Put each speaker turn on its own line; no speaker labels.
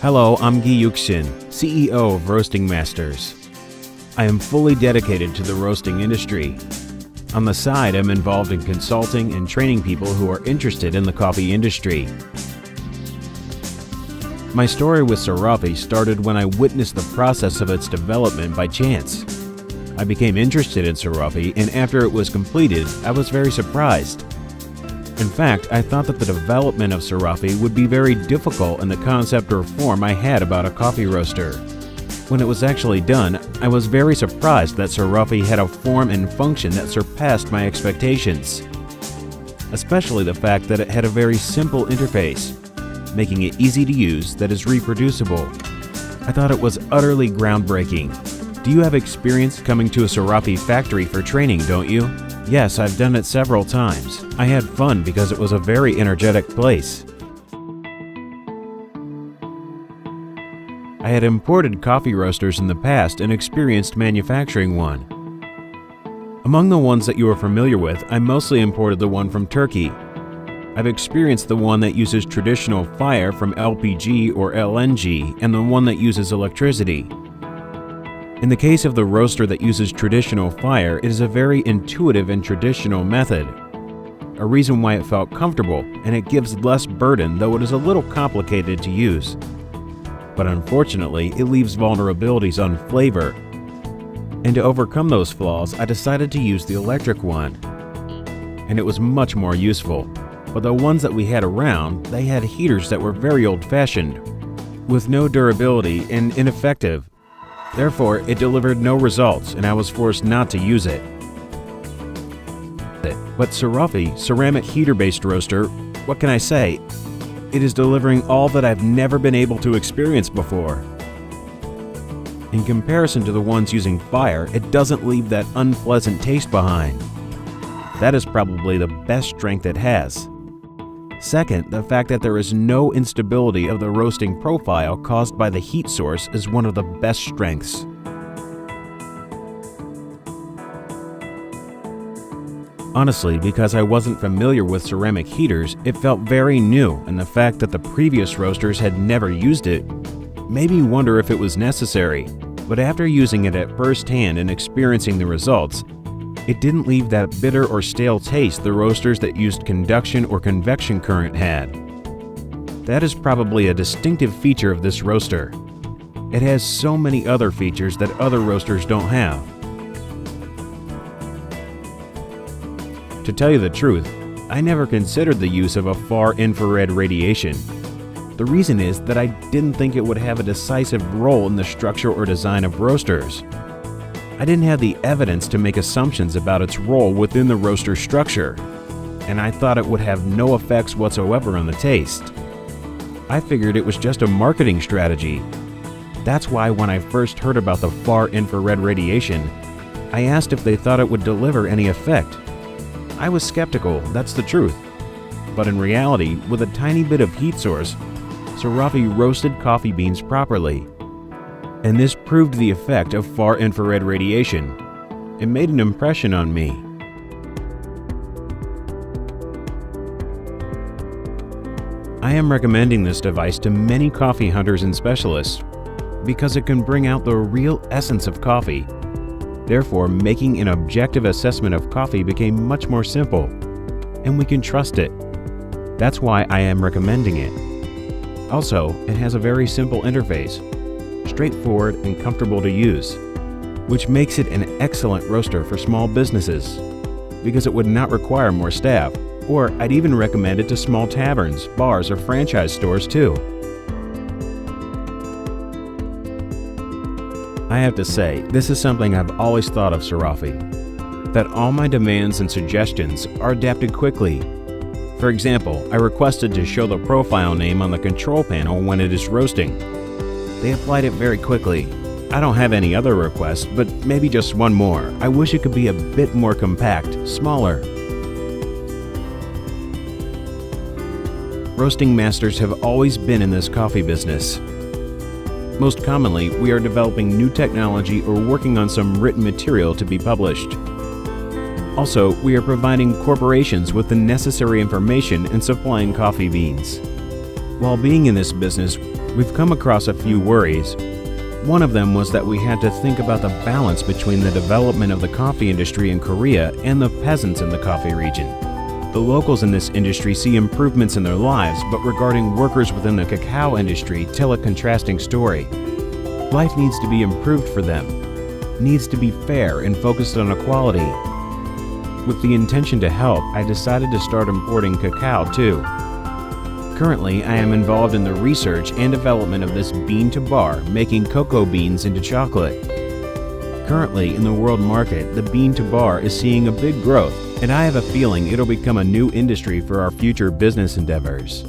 Hello, I'm Kiwook Shin, CEO of Roasting Masters. I am fully dedicated to the roasting industry. On the side, I'm involved in consulting and training people who are interested in the coffee industry. My story with Ceroffee started when I witnessed the process of its development by chance. I became interested in Ceroffee, and after it was completed, I was very surprised. In fact, I thought that the development of Ceroffee would be very difficult in the concept or form I had about a coffee roaster. When it was actually done, I was very surprised that Ceroffee had a form and function that surpassed my expectations. Especially the fact that it had a very simple interface, making it easy to use that is reproducible. I thought it was utterly groundbreaking. Do you have experience coming to a Ceroffee factory for training, don't you? Yes, I've done it several times. I had fun because it was a very energetic place. I had imported coffee roasters in the past and experienced manufacturing one. Among the ones that you are familiar with, I mostly imported the one from Turkey. I've experienced the one that uses traditional fire from LPG or LNG and the one that uses electricity. In the case of the roaster that uses traditional fire, it is a very intuitive and traditional method. A reason why it felt comfortable, and it gives less burden, though it is a little complicated to use. But unfortunately, it leaves vulnerabilities on flavor. And to overcome those flaws, I decided to use the electric one. And it was much more useful. But the ones that we had around, they had heaters that were very old-fashioned, with no durability and ineffective. Therefore, it delivered no results, and I was forced not to use it. But Ceroffee, ceramic heater-based roaster, what can I say? It is delivering all that I've never been able to experience before. In comparison to the ones using fire, it doesn't leave that unpleasant taste behind. That is probably the best strength it has. Second, the fact that there is no instability of the roasting profile caused by the heat source is one of the best strengths. Honestly, because I wasn't familiar with ceramic heaters, it felt very new, and the fact that the previous roasters had never used it made me wonder if it was necessary. But after using it at first hand and experiencing the results, it didn't leave that bitter or stale taste the roasters that used conduction or convection current had. That is probably a distinctive feature of this roaster. It has so many other features that other roasters don't have. To tell you the truth, I never considered the use of a far infrared radiation. The reason is that I didn't think it would have a decisive role in the structure or design of roasters. I didn't have the evidence to make assumptions about its role within the roaster structure, and I thought it would have no effects whatsoever on the taste. I figured it was just a marketing strategy. That's why when I first heard about the far infrared radiation, I asked if they thought it would deliver any effect. I was skeptical, that's the truth. But in reality, with a tiny bit of heat source, Ceroffee roasted coffee beans properly. And this proved the effect of far infrared radiation. It made an impression on me. I am recommending this device to many coffee hunters and specialists because it can bring out the real essence of coffee. Therefore, making an objective assessment of coffee became much more simple, and we can trust it. That's why I am recommending it. Also, it has a very simple interface, straightforward and comfortable to use, which makes it an excellent roaster for small businesses because it would not require more staff, or I'd even recommend it to small taverns, bars, or franchise stores too. I have to say, this is something I've always thought of Ceroffee, that all my demands and suggestions are adapted quickly. For example, I requested to show the profile name on the control panel when it is roasting. They applied it very quickly. I don't have any other requests, but maybe just one more. I wish it could be a bit more compact, smaller. Roasting masters have always been in this coffee business. Most commonly, we are developing new technology or working on some written material to be published. Also, we are providing corporations with the necessary information and supplying coffee beans. While being in this business, we've come across a few worries. One of them was that we had to think about the balance between the development of the coffee industry in Korea and the peasants in the coffee region. The locals in this industry see improvements in their lives, but regarding workers within the cacao industry tell a contrasting story. Life needs to be improved for them, needs to be fair and focused on equality. With the intention to help, I decided to start importing cacao too. Currently, I am involved in the research and development of this bean-to-bar, making cocoa beans into chocolate. Currently, in the world market, the bean-to-bar is seeing a big growth, and I have a feeling it'll become a new industry for our future business endeavors.